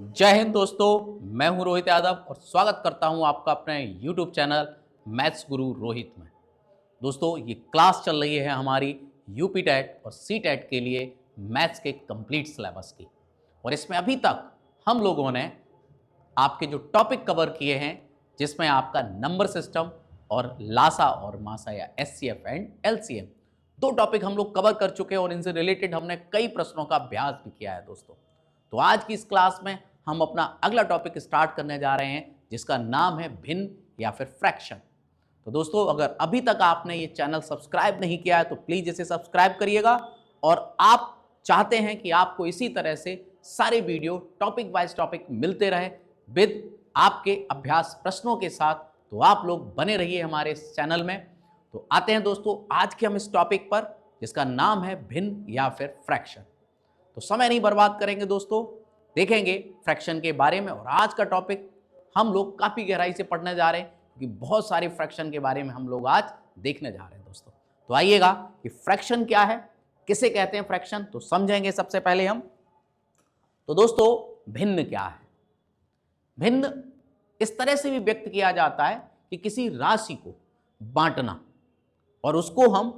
जय हिंद दोस्तों, मैं हूं रोहित यादव और स्वागत करता हूं आपका अपने YouTube चैनल मैथ्स गुरु रोहित में। दोस्तों, ये क्लास चल रही है हमारी यूपी टेट और सी टेट के लिए मैथ्स के कंप्लीट सिलेबस की। और इसमें अभी तक हम लोगों ने आपके जो टॉपिक कवर किए हैं, जिसमें आपका नंबर सिस्टम और लासा और मासा या एचसीएफ एंड एलसीएम, दो टॉपिक हम लोग कवर कर चुके हैं और इनसे रिलेटेड हमने कई प्रश्नों का अभ्यास भी किया है दोस्तों। तो आज की इस क्लास में हम अपना अगला टॉपिक स्टार्ट करने जा रहे हैं, जिसका नाम है भिन्न या फिर फ्रैक्शन। तो दोस्तों, अगर अभी तक आपने ये चैनल सब्सक्राइब नहीं किया है तो प्लीज इसे सब्सक्राइब करिएगा। और आप चाहते हैं कि आपको इसी तरह से सारे वीडियो टॉपिक वाइज टॉपिक मिलते रहे विद आपके अभ्यास प्रश्नों के साथ, तो आप लोग बने रहिए हमारे इस चैनल में। तो आते हैं दोस्तों आज के हम इस टॉपिक पर, जिसका नाम है भिन्न या फिर फ्रैक्शन। तो समय नहीं बर्बाद करेंगे दोस्तों, देखेंगे फ्रैक्शन के बारे में। और आज का टॉपिक हम लोग काफ़ी गहराई से पढ़ने जा रहे हैं, क्योंकि बहुत सारे फ्रैक्शन के बारे में हम लोग आज देखने जा रहे हैं दोस्तों। तो आइएगा कि फ्रैक्शन क्या है, किसे कहते हैं फ्रैक्शन, तो समझेंगे सबसे पहले हम। तो दोस्तों, भिन्न क्या है? भिन्न इस तरह से भी व्यक्त किया जाता है कि किसी राशि को बांटना और उसको हम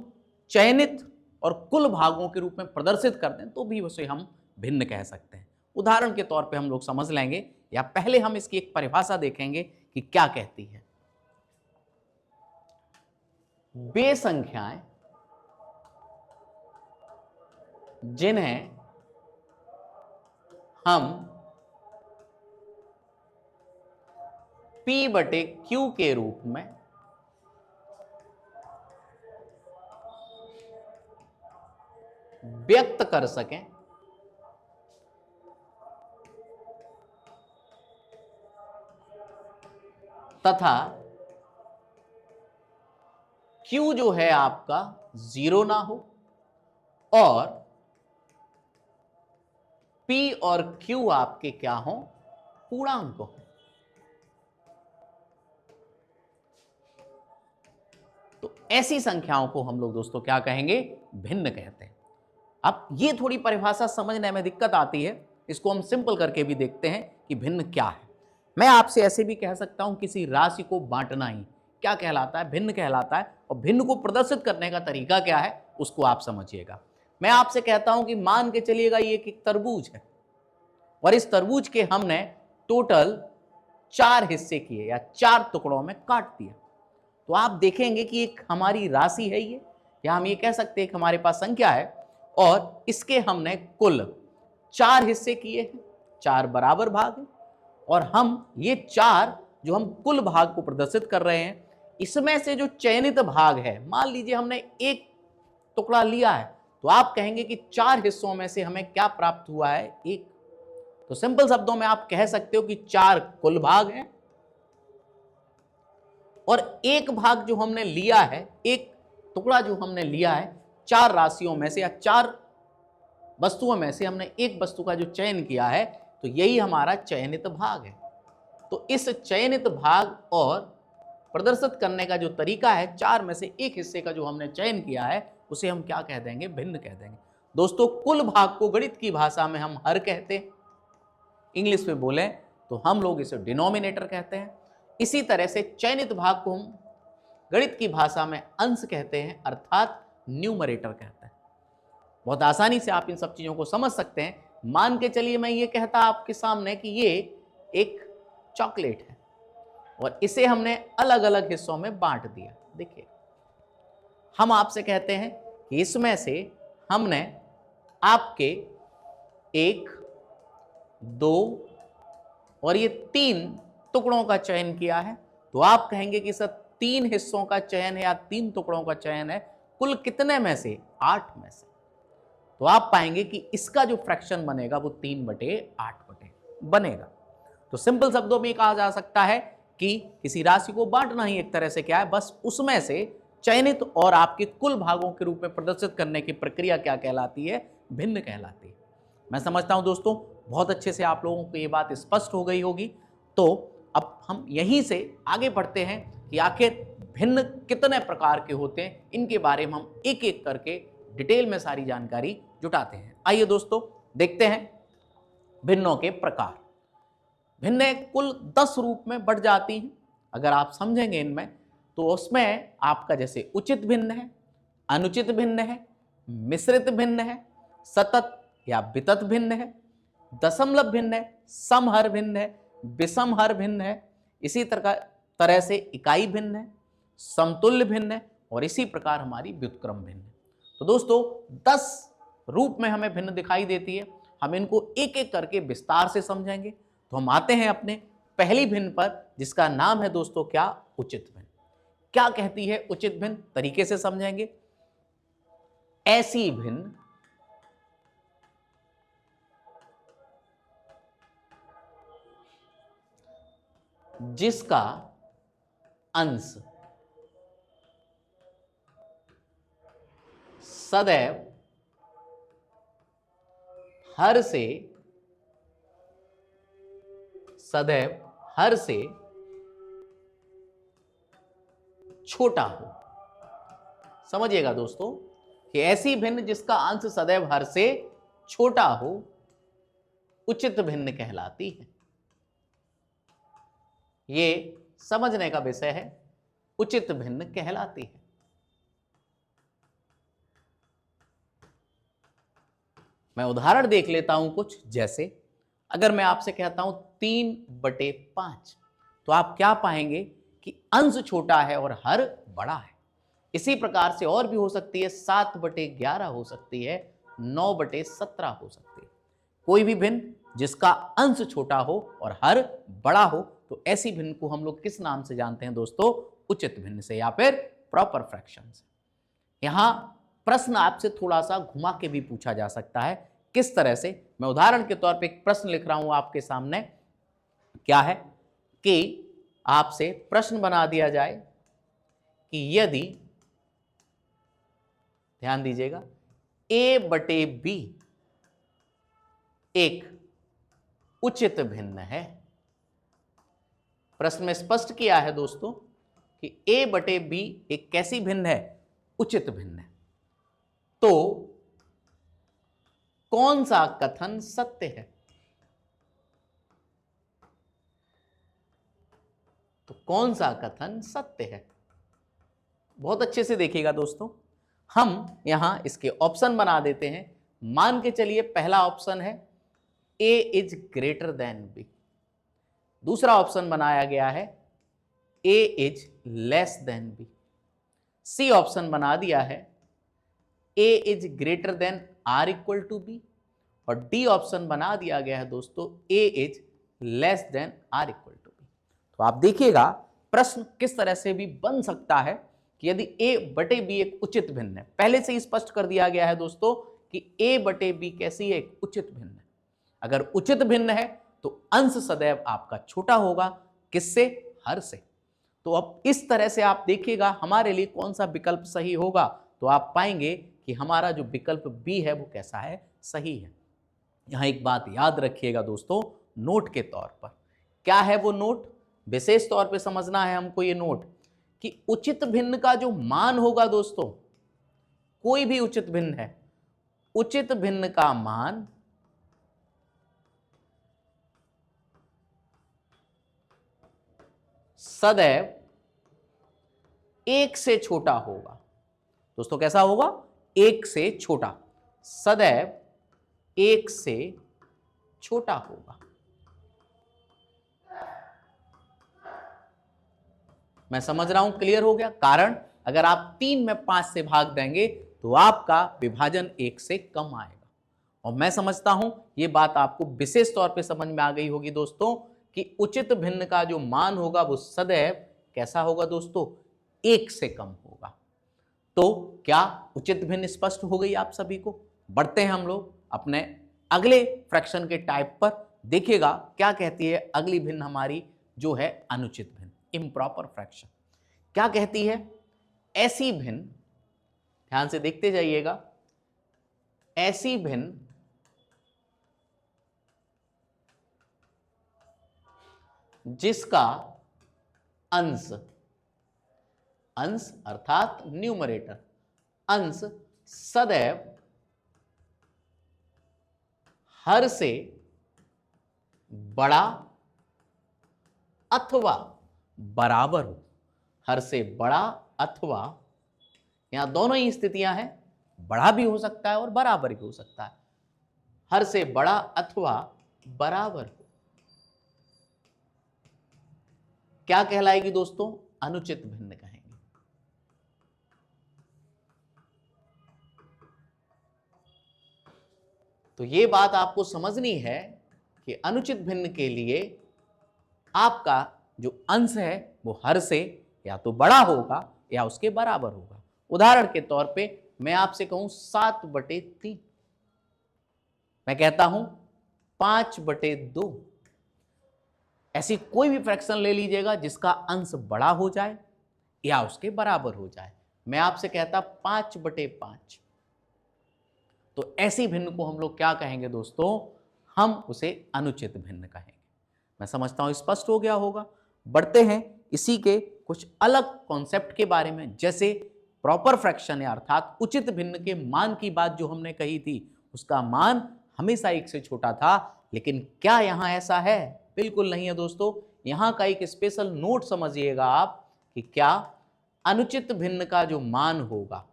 चयनित और कुल भागों के रूप में प्रदर्शित कर दें तो भी उसे हम भिन्न कह सकते हैं। उदाहरण के तौर पे हम लोग समझ लेंगे, या पहले हम इसकी एक परिभाषा देखेंगे कि क्या कहती है। वे संख्याएं जिन्हें हम P/Q के रूप में व्यक्त कर सकें तथा Q जो है आपका 0 ना हो और P और Q आपके क्या हो? पूर्णांक हो। तो ऐसी संख्याओं को हम लोग दोस्तों क्या कहेंगे? भिन्न कहते हैं। अब ये थोड़ी परिभाषा समझने में दिक्कत आती है, इसको हम सिंपल करके भी देखते हैं कि भिन्न क्या है। मैं आपसे ऐसे भी कह सकता हूं, किसी राशि को बांटना ही क्या कहलाता है? भिन्न कहलाता है। और भिन्न को प्रदर्शित करने का तरीका क्या है, उसको आप समझिएगा। मैं आपसे कहता हूं कि मान के चलिएगा ये एक तरबूज है और इस तरबूज के हमने टोटल 4 हिस्से किए या 4 टुकड़ों में काट दिया, तो आप देखेंगे कि एक हमारी राशि है ये, या हम ये कह सकते हैं कि हमारे पास संख्या है और इसके हमने कुल 4 हिस्से किए हैं, 4 बराबर भाग हैं। और हम ये 4 जो हम कुल भाग को प्रदर्शित कर रहे हैं, इसमें से जो चयनित भाग है, मान लीजिए हमने एक टुकड़ा लिया है, तो आप कहेंगे कि 4 हिस्सों में से हमें क्या प्राप्त हुआ है? एक। तो सिंपल शब्दों में आप कह सकते हो कि 4 कुल भाग हैं और एक भाग जो हमने लिया है, एक टुकड़ा जो हमने लिया है, 4 राशियों में से या 4 वस्तुओं में से हमने एक वस्तु का जो चयन किया है, तो यही हमारा चयनित भाग है। तो इस चयनित भाग और प्रदर्शित करने का जो तरीका है, 4 में से एक हिस्से का जो हमने चयन किया है, उसे हम क्या कह देंगे? भिन्न कह देंगे। दोस्तों, कुल भाग को गणित की भाषा में हम हर कहते हैं, इंग्लिश में बोलें तो हम लोग इसे डिनोमिनेटर कहते हैं। इसी तरह से चयनित भाग को हम गणित की भाषा में अंश कहते हैं, अर्थात न्यूमरेटर कहते हैं। बहुत आसानी से आप इन सब चीजों को समझ सकते हैं। मान के चलिए मैं ये कहता आपके सामने कि ये एक चॉकलेट है और इसे हमने अलग अलग हिस्सों में बांट दिया। देखिए, हम आपसे कहते हैं कि इसमें से हमने आपके 1, 2 और ये 3 टुकड़ों का चयन किया है। तो आप कहेंगे कि सर 3 हिस्सों का चयन है या 3 टुकड़ों का चयन है, कुल कितने में से? 8 में से। तो आप पाएंगे कि इसका जो फ्रैक्शन बनेगा वो 3/8 बनेगा। तो सिंपल शब्दों में कहा जा सकता है कि किसी राशि को बांटना ही एक तरह से क्या है, बस उसमें से चयनित और आपके कुल भागों के रूप में प्रदर्शित करने की प्रक्रिया क्या कहलाती है? भिन्न कहलाती है। मैं समझता हूं दोस्तों बहुत अच्छे से आप लोगों को ये बात स्पष्ट हो गई होगी। तो अब हम यहीं से आगे बढ़ते हैं कि आखिर भिन्न कितने प्रकार के होते हैं, इनके बारे में हम एक एक करके डिटेल में सारी जानकारी जुटाते हैं। आइए दोस्तों देखते हैं भिन्नों के प्रकार। भिन्न कुल 10 रूप में बढ़ जाती हैं। अगर आप समझेंगे इनमें तो उसमें आपका जैसे उचित भिन्न है, अनुचित भिन्न है, मिश्रित भिन्न है, सतत या वितत भिन्न है, दशमलव भिन्न है, समहर भिन्न है, विषमहर भिन्न है, इसी तरह से इकाई भिन्न है, समतुल्य भिन्न है और इसी प्रकार हमारी व्युत्क्रम भिन्न है। तो दोस्तों 10 रूप में हमें भिन्न दिखाई देती है। हम इनको एक एक करके विस्तार से समझेंगे। तो हम आते हैं अपने पहली भिन्न पर, जिसका नाम है दोस्तों क्या, उचित भिन्न। क्या कहती है उचित भिन्न, तरीके से समझेंगे। ऐसी भिन्न जिसका अंश सदैव हर से छोटा हो। समझिएगा दोस्तों कि ऐसी भिन्न जिसका अंश सदैव हर से छोटा हो उचित भिन्न कहलाती है। ये समझने का विषय है, उचित भिन्न कहलाती है। मैं उदाहरण देख लेता हूं कुछ। जैसे अगर मैं आपसे कहता हूं 3/5, तो आप क्या पाएंगे कि अंश छोटा है और हर बड़ा है। इसी प्रकार से और भी हो सकती है, 7/11 हो सकती है, 9/17 हो सकती है। कोई भी भिन्न जिसका अंश छोटा हो और हर बड़ा हो, तो ऐसी भिन्न को हम लोग किस नाम से जानते हैं दोस्तों, उचित भिन्न से या फिर प्रॉपर फ्रैक्शन से। यहां प्रश्न आपसे थोड़ा सा घुमा के भी पूछा जा सकता है। किस तरह से, मैं उदाहरण के तौर पे एक प्रश्न लिख रहा हूं आपके सामने। क्या है कि आपसे प्रश्न बना दिया जाए कि यदि, ध्यान दीजिएगा, a/b एक उचित भिन्न है। प्रश्न में स्पष्ट किया है दोस्तों कि a/b एक कैसी भिन्न है, उचित भिन्न है। तो कौन सा कथन सत्य है? तो कौन सा कथन सत्य है? बहुत अच्छे से देखिएगा दोस्तों। हम यहां इसके ऑप्शन बना देते हैं। मान के चलिए पहला ऑप्शन है a is greater than b। दूसरा ऑप्शन बनाया गया है a is less than b। C option बना दिया है a is greater than r equal to b। और डी ऑप्शन बना दिया गया है दोस्तों a is less than r equal to b। तो आप देखिएगा प्रश्न किस तरह से भी बन सकता है कि यदि a/b एक उचित भिन्न है। पहले से ही स्पष्ट कर दिया गया है दोस्तों कि a/b कैसी है, एक उचित भिन्न है। अगर उचित भिन्न है तो अंश सदैव आपका छोटा होगा, किससे, हर से। तो अब इस तरह से आप देखिएगा हमारे लिए कौन सा विकल्प सही होगा, तो आप पाएंगे कि हमारा जो विकल्प बी है वो कैसा है, सही है। यहां एक बात याद रखिएगा दोस्तों, नोट के तौर पर। क्या है वो नोट, विशेष तौर पे समझना है हमको ये नोट, कि उचित भिन्न का जो मान होगा दोस्तों, कोई भी उचित भिन्न है, उचित भिन्न का मान सदैव 1 से छोटा होगा। दोस्तों कैसा होगा, 1 से छोटा, सदैव 1 से छोटा होगा। मैं समझ रहा हूं क्लियर हो गया। कारण अगर आप 3 में 5 से भाग देंगे तो आपका विभाजन 1 से कम आएगा। और मैं समझता हूं ये बात आपको विशेष तौर पे समझ में आ गई होगी दोस्तों कि उचित भिन्न का जो मान होगा वो सदैव कैसा होगा दोस्तों, 1 से कम होगा। तो क्या उचित भिन्न स्पष्ट हो गई आप सभी को? बढ़ते हैं हम लोग अपने अगले फ्रैक्शन के टाइप पर। देखिएगा क्या कहती है अगली भिन्न हमारी, जो है अनुचित भिन्न, इम्प्रॉपर फ्रैक्शन। क्या कहती है, ऐसी भिन्न, ध्यान से देखते जाइएगा, ऐसी भिन्न जिसका अंश, अंश अर्थात न्यूमरेटर, अंश सदैव हर से बड़ा अथवा बराबर हो, हर से बड़ा अथवा, यहां दोनों ही स्थितियां हैं, बड़ा भी हो सकता है और बराबर भी हो सकता है, हर से बड़ा अथवा बराबर हो, क्या कहलाएगी दोस्तों? अनुचित भिन्न कहेंगे। तो ये बात आपको समझनी है कि अनुचित भिन्न के लिए आपका जो अंश है वो हर से या तो बड़ा होगा या उसके बराबर होगा। उदाहरण के तौर पे मैं आपसे कहूं 7/3, मैं कहता हूं 5/2, ऐसी कोई भी फ्रैक्शन ले लीजिएगा जिसका अंश बड़ा हो जाए या उसके बराबर हो जाए। मैं आपसे कहता 5/5, तो ऐसी भिन्न को हम लोग क्या कहेंगे दोस्तों? हम उसे अनुचित भिन्न कहेंगे। मैं समझता हूं स्पष्ट हो गया होगा। बढ़ते हैं इसी के कुछ अलग कॉन्सेप्ट के बारे में, जैसे प्रॉपर फ्रैक्शन है, अर्थात उचित भिन्न के मान की बात जो हमने कही थी, उसका मान हमेशा 1 से छोटा था, लेकिन क्या यहां ऐसा है? बिल्कुल नहीं है दोस्तों। यहां का एक स्पेशल नोट समझिएगा आप कि क्या अनुचित भिन्न का जो मान होगा,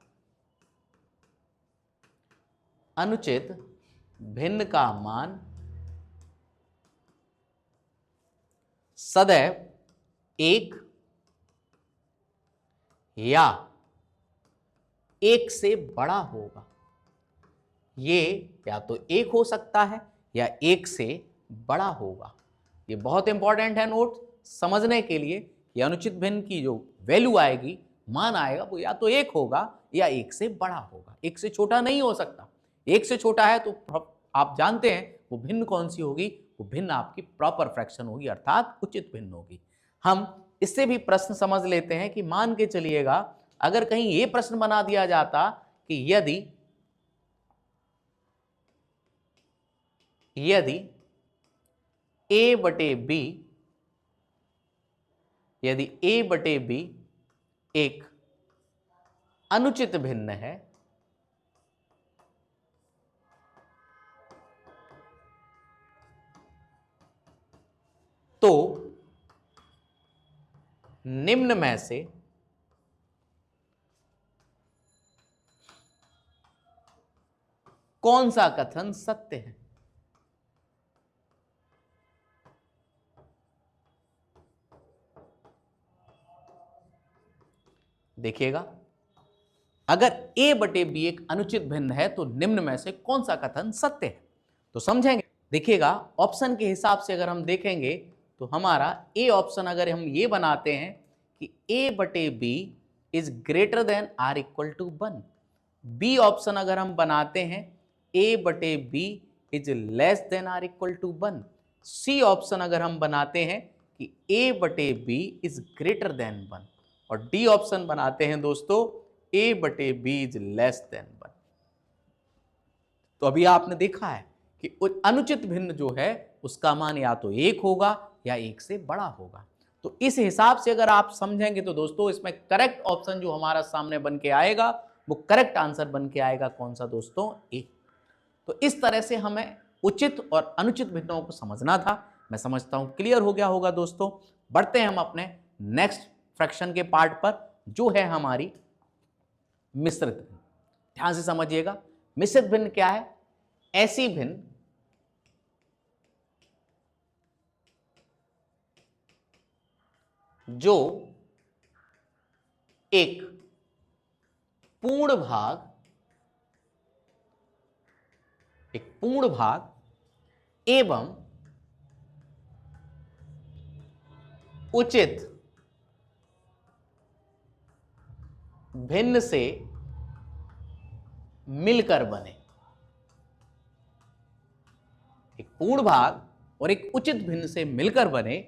अनुचित भिन्न का मान सदैव 1 या 1 से बड़ा होगा। ये या तो 1 हो सकता है या 1 से बड़ा होगा। ये बहुत इंपॉर्टेंट है नोट समझने के लिए कि अनुचित भिन्न की जो वैल्यू आएगी, मान आएगा, वो या तो 1 होगा या 1 से बड़ा होगा, 1 से छोटा नहीं हो सकता। 1 से छोटा है तो आप जानते हैं वो भिन्न कौन सी होगी? वो भिन्न आपकी प्रॉपर फ्रैक्शन होगी, अर्थात उचित भिन्न होगी। हम इससे भी प्रश्न समझ लेते हैं कि मान के चलिएगा अगर कहीं ये प्रश्न बना दिया जाता कि यदि a/b, यदि a/b एक अनुचित भिन्न है, तो निम्न में से कौन सा कथन सत्य है? देखिएगा, अगर a/b एक अनुचित भिन्न है तो निम्न में से कौन सा कथन सत्य है? तो समझेंगे। देखिएगा, ऑप्शन के हिसाब से अगर हम देखेंगे तो हमारा ए ऑप्शन अगर हम ये बनाते हैं कि a/b is greater than or equal to 1, B option अगर हम बनाते हैं a/b is less than or equal to 1, C option अगर हम बनाते हैं कि a/b इज ग्रेटर देन 1, और डी ऑप्शन बनाते हैं दोस्तों a/b इज लेस देन 1। तो अभी आपने देखा है कि अनुचित भिन्न जो है उसका मान या तो 1 होगा या 1 से बड़ा होगा। तो इस हिसाब से अगर आप समझेंगे तो दोस्तों इसमें करेक्ट ऑप्शन जो हमारा सामने बन के आएगा वो करेक्ट आंसर बन के आएगा कौन सा दोस्तों? ए। तो इस तरह से हमें उचित और अनुचित भिन्नों को समझना था। मैं समझता हूं क्लियर हो गया होगा दोस्तों। बढ़ते हैं हम अपने नेक्स्ट फ्रैक्शन के पार्ट पर, जो है हमारी मिश्रित भिन्न। ध्यान से समझिएगा, मिश्रित भिन्न क्या है? ऐसी भिन्न जो एक पूर्ण भाग एवं उचित भिन्न से मिलकर बने। एक पूर्ण भाग और एक उचित भिन्न से मिलकर बने,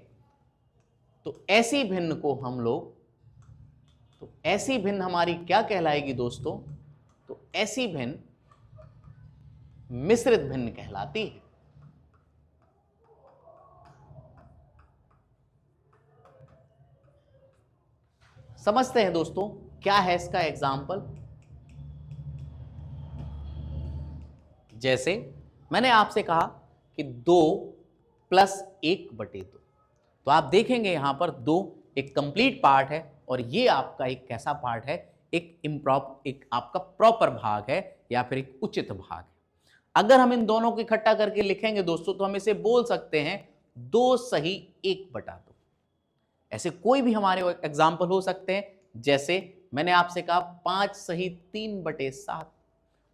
तो ऐसी भिन्न को हम लोग, तो ऐसी भिन्न हमारी क्या कहलाएगी दोस्तों? तो ऐसी भिन्न मिश्रित भिन्न कहलाती है। समझते हैं दोस्तों क्या है इसका एग्जाम्पल। जैसे मैंने आपसे कहा कि 2 + 1/2, तो आप देखेंगे यहां पर दो, एक कंप्लीट पार्ट है और ये आपका एक कैसा पार्ट है, एक आपका प्रॉपर भाग है या फिर एक उचित भाग है। अगर हम इन दोनों को इकट्ठा करके लिखेंगे दोस्तों तो हम इसे बोल सकते हैं 2 सही 1/2। ऐसे कोई भी हमारे एग्जाम्पल हो सकते हैं, जैसे मैंने आपसे कहा 5 सही 3/7।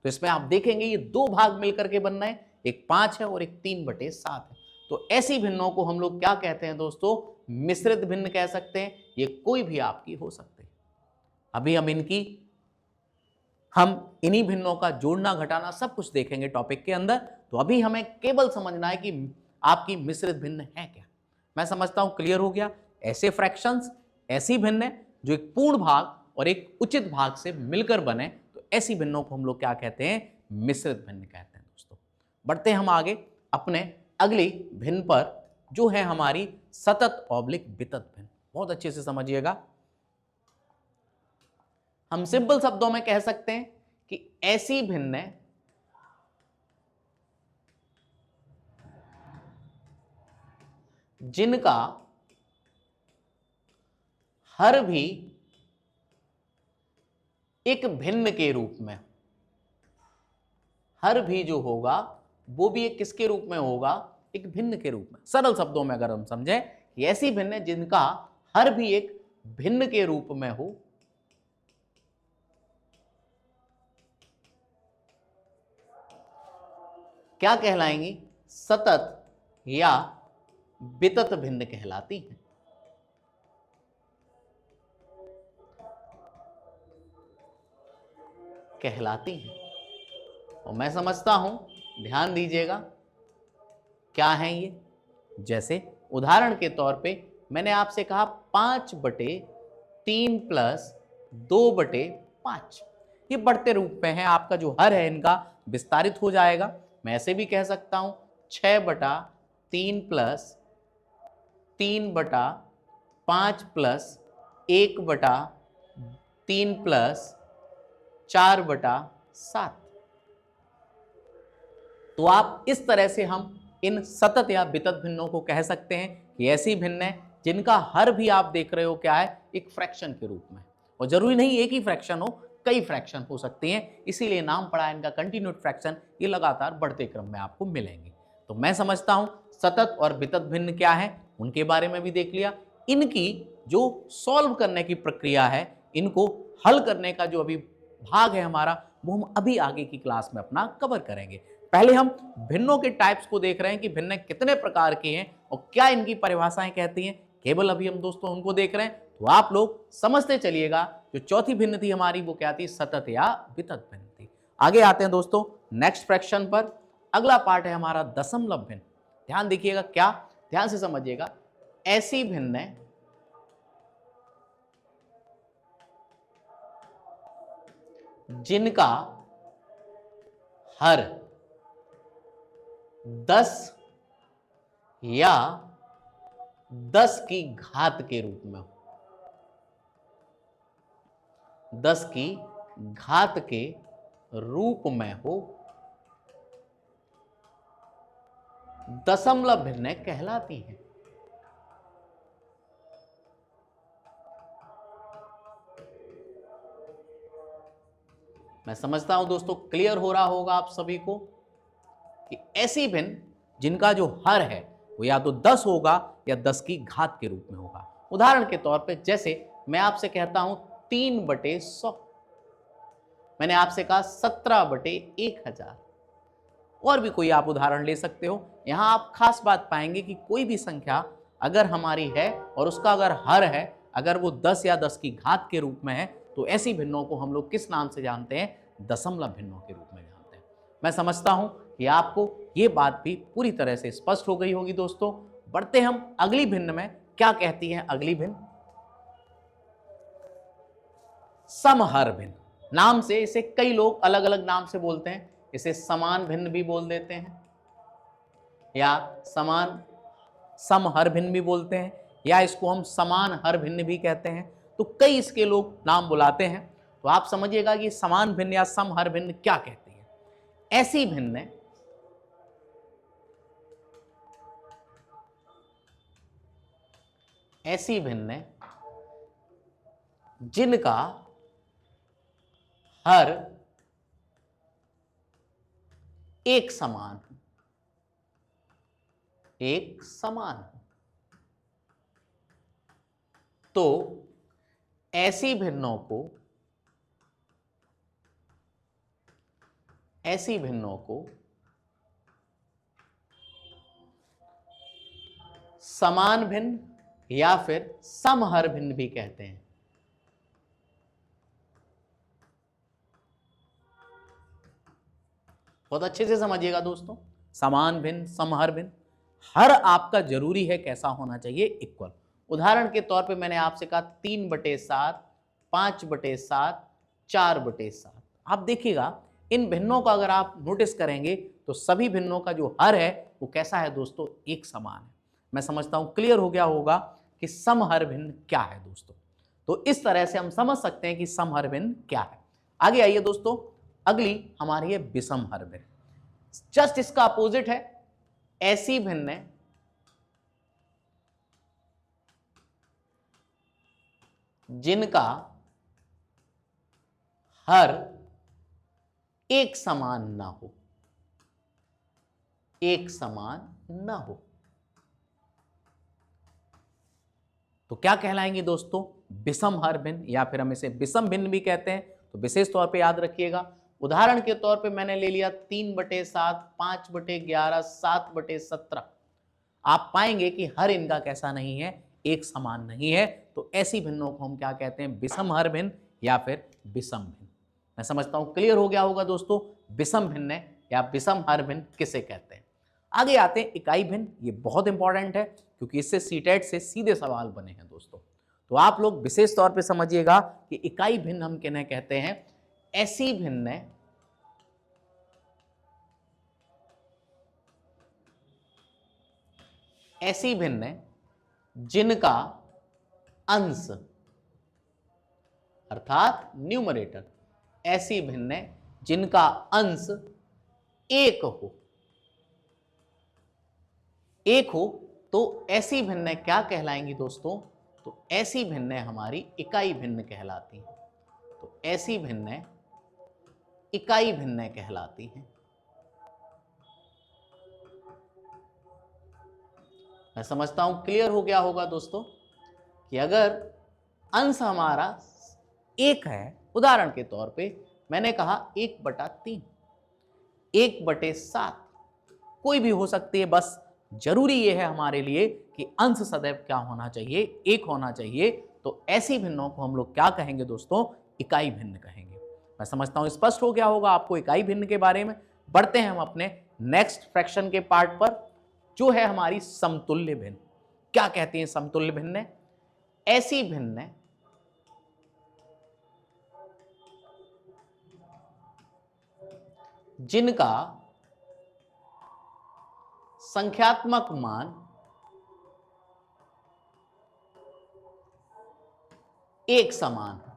तो इसमें आप देखेंगे ये दो भाग मिलकर के बन रहे हैं, एक 5 है और एक 3/7 है। तो ऐसी भिन्नों को हम लोग क्या कहते हैं दोस्तों, मिश्रित भिन्न कह सकते हैं। ये कोई भी आपकी हो सकते हैं। अभी हम इन्हीं भिन्नों का जोड़ना घटाना सब कुछ देखेंगे टॉपिक के अंदर। तो अभी हमें केवल समझना है कि आपकी मिश्रित भिन्न है क्या। मैं समझता हूं क्लियर हो गया। ऐसे फ्रैक्शंस, ऐसी भिन्न है जो एक पूर्ण भाग और एक उचित भाग से मिलकर बने, तो ऐसी भिन्नों को हम लोग क्या कहते हैं, मिश्रित भिन्न कहते हैं दोस्तों। बढ़ते हैं हम आगे अपने अगली भिन्न पर, जो है हमारी सतत ऑब्लिक वितत भिन्न। बहुत अच्छे से समझिएगा। हम सिंपल शब्दों में कह सकते हैं कि ऐसी भिन्न जिनका हर भी एक भिन्न के रूप में, हर भी जो होगा वो भी एक किसके रूप में होगा, एक भिन्न के रूप में। सरल शब्दों में अगर हम समझें कि ऐसी भिन्न जिनका हर भी एक भिन्न के रूप में हो, क्या कहलाएंगी, सतत या वितत भिन्न कहलाती हैं। और मैं समझता हूं, ध्यान दीजिएगा क्या है ये। जैसे उदाहरण के तौर पे मैंने आपसे कहा 5/3 + 2/5। ये बढ़ते रूप में है, आपका जो हर है इनका विस्तारित हो जाएगा। मैं ऐसे भी कह सकता हूं 6/3 + 3/5 + 1/3 + 4/7। तो आप इस तरह से हम इन सतत या वितत भिन्नों को कह सकते हैं कि ऐसी भिन्न है जिनका हर भी आप देख रहे हो क्या है, एक फ्रैक्शन के रूप में। और जरूरी नहीं एक ही फ्रैक्शन हो, कई फ्रैक्शन हो सकती हैं, इसीलिए नाम पड़ा है इनका कंटिन्यूड फ्रैक्शन। ये लगातार बढ़ते क्रम में आपको मिलेंगे। तो मैं समझता हूं सतत और वितत भिन्न क्या है, उनके बारे में भी देख लिया। इनकी जो सॉल्व करने की प्रक्रिया है, इनको हल करने का जो अभी भाग है हमारा, वो हम अभी आगे की क्लास में अपना कवर करेंगे। पहले हम भिन्नों के टाइप्स को देख रहे हैं कि भिन्न कितने प्रकार के हैं और क्या इनकी परिभाषाएं कहती हैं। केवल अभी हम दोस्तों उनको देख रहे हैं, तो आप लोग समझते चलिएगा। जो चौथी भिन्न थी हमारी वो क्या थी, सतत या वितत भिन्न थी। आगे आते हैं दोस्तों नेक्स्ट फ्रैक्शन पर। अगला पार्ट है हमारा दशमलव भिन्न। ध्यान देखिएगा, क्या, ध्यान से समझिएगा। ऐसी भिन्न जिनका हर 10 या 10 की घात के रूप में हो, 10 की घात के रूप में हो, दशमलव भिन्न कहलाती हैं। मैं समझता हूं दोस्तों क्लियर हो रहा होगा आप सभी को कि ऐसी भिन्न जिनका जो हर है वो या तो 10 होगा या 10 की घात के रूप में होगा। उदाहरण के तौर पे जैसे मैं आपसे कहता हूं 3/100, मैंने आपसे कहा 17/1000, और भी कोई आप उदाहरण ले सकते हो। यहां आप खास बात पाएंगे कि कोई भी संख्या अगर हमारी है और उसका अगर हर है, अगर वो 10 या 10 की घात के रूप में है, तो ऐसी भिन्नों को हम लोग किस नाम से जानते हैं, दशमलव भिन्नों के रूप में जानते हैं। मैं समझता हूं कि आपको ये बात भी पूरी तरह से स्पष्ट हो गई होगी दोस्तों। बढ़ते हम अगली भिन्न में। क्या कहती है अगली भिन्न, समहर भिन्न। नाम से इसे कई लोग अलग अलग नाम से बोलते हैं। इसे समान भिन्न भी बोल देते हैं, या समहर भिन्न भी बोलते हैं, या इसको हम समान हर भिन्न भी कहते हैं। तो कई इसके लोग नाम बुलाते हैं। तो आप समझिएगा कि समान भिन्न या समहर भिन्न क्या कहती है। ऐसी भिन्न ऐसी भिन्न जिनका हर एक समान हो, तो ऐसी भिन्नों को समान भिन्न या फिर समहर भिन्न भी कहते हैं। बहुत अच्छे से समझिएगा दोस्तों, समान भिन्न, समहर भिन्न, हर आपका जरूरी है कैसा होना चाहिए, इक्वल। उदाहरण के तौर पे मैंने आपसे कहा 3/7, 5/7, 4/7। आप देखिएगा इन भिन्नों का अगर आप नोटिस करेंगे तो सभी भिन्नों का जो हर है वो कैसा है दोस्तों, एक समान है। मैं समझता हूं क्लियर हो गया होगा कि समहर भिन्न क्या है दोस्तों। तो इस तरह से हम समझ सकते हैं कि समहर भिन्न क्या है। आगे आइए दोस्तों, अगली हमारी है विषमहर भिन्न। जस्ट इसका अपोजिट है, ऐसी भिन्न जिनका हर एक समान ना हो, तो क्या कहलाएंगे दोस्तों, विषमहर भिन्न, या फिर हम इसे विषम भिन्न भी कहते हैं। तो विशेष तौर पे याद रखिएगा, उदाहरण के तौर पे मैंने ले लिया 3/7, 5/11, 7/17। आप पाएंगे कि हर इनका कैसा नहीं है, एक समान नहीं है। तो ऐसी भिन्नों को हम क्या कहते हैं, विषमहर भिन्न या फिर विषम भिन्न। मैं समझता हूं क्लियर हो गया होगा दोस्तों, विषम भिन्न या विषमहर भिन्न किसे कहते हैं। आगे आते हैं इकाई भिन्न। ये बहुत इंपॉर्टेंट है क्योंकि इससे सीटेट से सीधे सवाल बने हैं दोस्तों। तो आप लोग विशेष तौर पे समझिएगा कि इकाई भिन्न हम किन्हें कहते हैं, ऐसी भिन्न जिनका अंश अर्थात न्यूमरेटर, ऐसी भिन्न जिनका अंश एक हो, तो ऐसी भिन्न क्या कहलाएंगी दोस्तों, तो ऐसी भिन्न हमारी इकाई भिन्न कहलाती हैं। तो ऐसी भिन्न इकाई भिन्न कहलाती हैं। मैं समझता हूं क्लियर हो गया होगा दोस्तों कि अगर अंश हमारा एक है, उदाहरण के तौर पे मैंने कहा 1/3, 1/7, कोई भी हो सकती है, बस जरूरी यह है हमारे लिए कि अंश सदैव क्या होना चाहिए, एक होना चाहिए। तो ऐसी भिन्नों को हम लोग क्या कहेंगे दोस्तों, इकाई भिन्न कहेंगे। मैं समझता हूं स्पष्ट हो गया होगा आपको इकाई भिन्न के बारे में। बढ़ते हैं हम अपने नेक्स्ट फ्रैक्शन के पार्ट पर, जो है हमारी समतुल्य भिन्न। क्या कहती है समतुल्य भिन्न, ऐसी भिन्न जिनका संख्यात्मक मान एक समान है।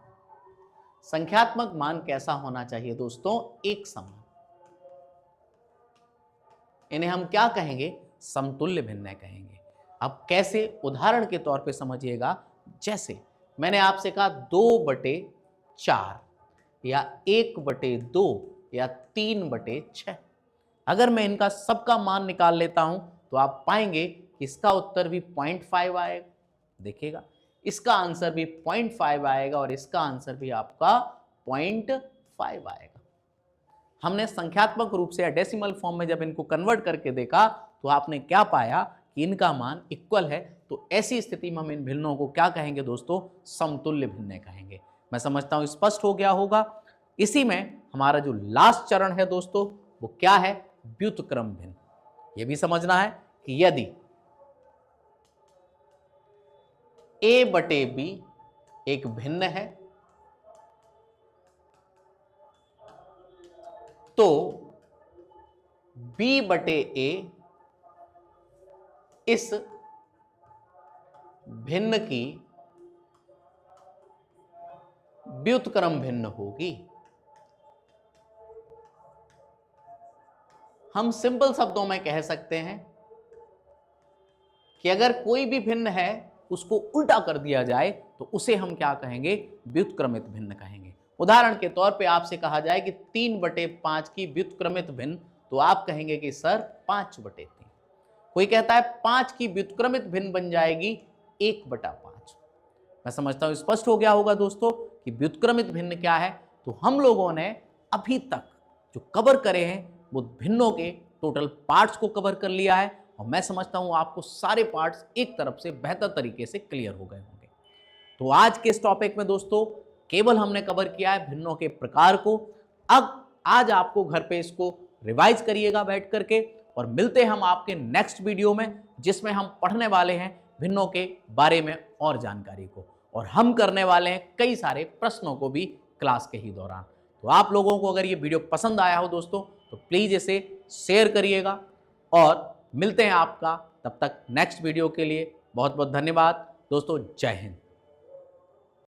संख्यात्मक मान कैसा होना चाहिए दोस्तों, एक समान। इन्हें हम क्या कहेंगे, समतुल्य भिन्न कहेंगे। अब कैसे, उदाहरण के तौर पे समझिएगा, जैसे मैंने आपसे कहा 2/4 या 1/2 या 3/6। अगर मैं इनका सबका मान निकाल लेता हूं तो आप पाएंगे कि इसका उत्तर भी 0.5 आएगा। देखिएगा, इसका आंसर भी 0.5 आएगा और इसका आंसर भी आपका 0.5 आएगा। हमने संख्यात्मक रूप से या डेसिमल फॉर्म में जब इनको कन्वर्ट करके देखा तो आपने क्या पाया कि इनका मान इक्वल है। तो ऐसी स्थिति में हम इन भिन्नों को क्या कहेंगे दोस्तों, समतुल्य भिन्न कहेंगे। मैं समझता हूं स्पष्ट हो गया होगा। इसी में हमारा जो लास्ट चरण है दोस्तों वो क्या है, व्युत्क्रम भिन्न। यह भी समझना है कि यदि a/b एक भिन्न है तो b/a इस भिन्न की व्युत्क्रम भिन्न होगी। हम सिंपल शब्दों में कह सकते हैं कि अगर कोई भी भिन्न है उसको उल्टा कर दिया जाए तो उसे हम क्या कहेंगे, व्युत्क्रमित भिन्न कहेंगे। उदाहरण के तौर पे आपसे कहा जाए कि 3/5 की व्युत्क्रमित भिन्न, तो आप कहेंगे कि सर 5/3। कोई कहता है 5 की व्युत्क्रमित भिन्न बन जाएगी 1/5। मैं समझता हूं स्पष्ट हो गया होगा दोस्तों कि व्युत्क्रमित भिन्न क्या है। तो हम लोगों ने अभी तक जो कवर करे हैं वो भिन्नों के टोटल पार्ट्स को कवर कर लिया है, और मैं समझता हूं आपको सारे पार्ट्स एक तरफ से बेहतर तरीके से क्लियर हो गए होंगे। तो आज के इस टॉपिक में दोस्तों केवल हमने कवर किया है भिन्नों के प्रकार को। अब आज आपको घर पे इसको रिवाइज करिएगा बैठ करके, और मिलते हैं हम आपके नेक्स्ट वीडियो में, जिसमें हम पढ़ने वाले हैं भिन्नों के बारे में और जानकारी को, और हम करने वाले हैं कई सारे प्रश्नों को भी क्लास के ही दौरान। तो आप लोगों को अगर ये वीडियो पसंद आया हो दोस्तों तो प्लीज़ इसे शेयर करिएगा, और मिलते हैं आपका तब तक नेक्स्ट वीडियो के लिए। बहुत बहुत धन्यवाद दोस्तों। जय हिंद।